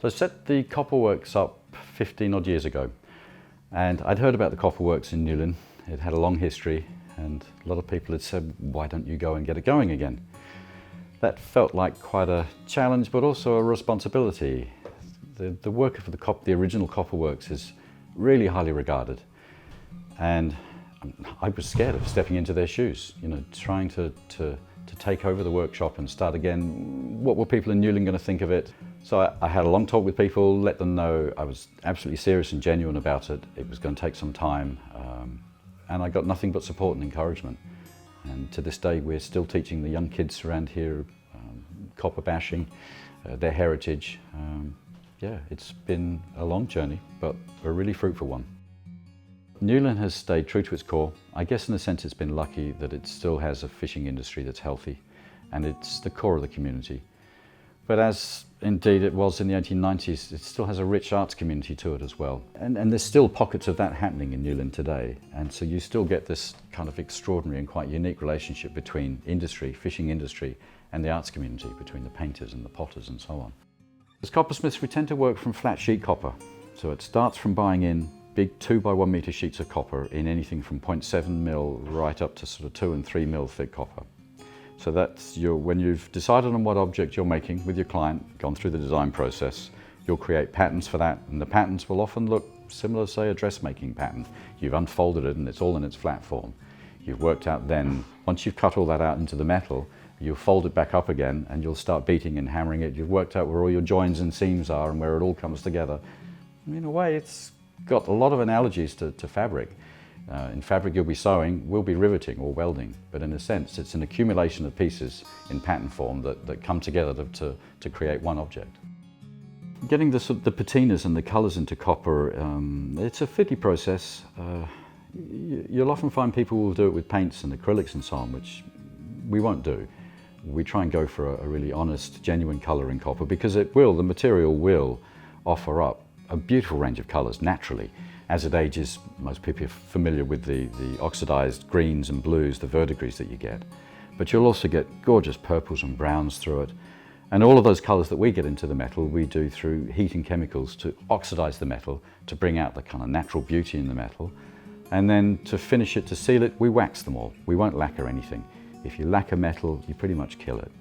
So I set the copper works up 15 odd years ago, and I'd heard about the copper works in Newlyn. It had a long history, and a lot of people had said, why don't you go and get it going again? That felt like quite a challenge, but also a responsibility. The work of the original copper works is really highly regarded, and I was scared of stepping into their shoes, trying to take over the workshop and start again. What were people in Newlyn going to think of it? So I had a long talk with people, let them know I was absolutely serious and genuine about it. It was going to take some time, and I got nothing but support and encouragement. And to this day, we're still teaching the young kids around here copper bashing, their heritage. Yeah, it's been a long journey, but a really fruitful one. Newlyn has stayed true to its core. I guess in a sense it's been lucky that it still has a fishing industry that's healthy, and it's the core of the community. But as indeed it was in the 1890s, it still has a rich arts community to it as well. And there's still pockets of that happening in Newlyn today. And so you still get this kind of extraordinary and quite unique relationship between industry, fishing industry, and the arts community, between the painters and the potters and so on. As coppersmiths, we tend to work from flat sheet copper. So it starts from buying in big 2 by 1 metre sheets of copper in anything from 0.7 mil right up to sort of 2 and 3 mil thick copper. So that's when you've decided on what object you're making with your client, gone through the design process, you'll create patterns for that, and the patterns will often look similar, say, a dressmaking pattern. You've unfolded it and it's all in its flat form. You've worked out then, once you've cut all that out into the metal, you'll fold it back up again and you'll start beating and hammering it. You've worked out where all your joins and seams are and where it all comes together. In a way, it's got a lot of analogies to fabric. In fabric you'll be sewing, we'll be riveting or welding, but in a sense it's an accumulation of pieces in pattern form that come together to create one object. Getting the patinas and the colours into copper, it's a fiddly process. You'll often find people will do it with paints and acrylics and so on, which we won't do. We try and go for a really honest, genuine colour in copper, because the material will offer up a beautiful range of colours naturally. As it ages, most people are familiar with the oxidised greens and blues, the verdigris that you get. But you'll also get gorgeous purples and browns through it. And all of those colours that we get into the metal, we do through heat and chemicals to oxidise the metal, to bring out the kind of natural beauty in the metal. And then to finish it, to seal it, we wax them all. We won't lacquer anything. If you lacquer metal, you pretty much kill it.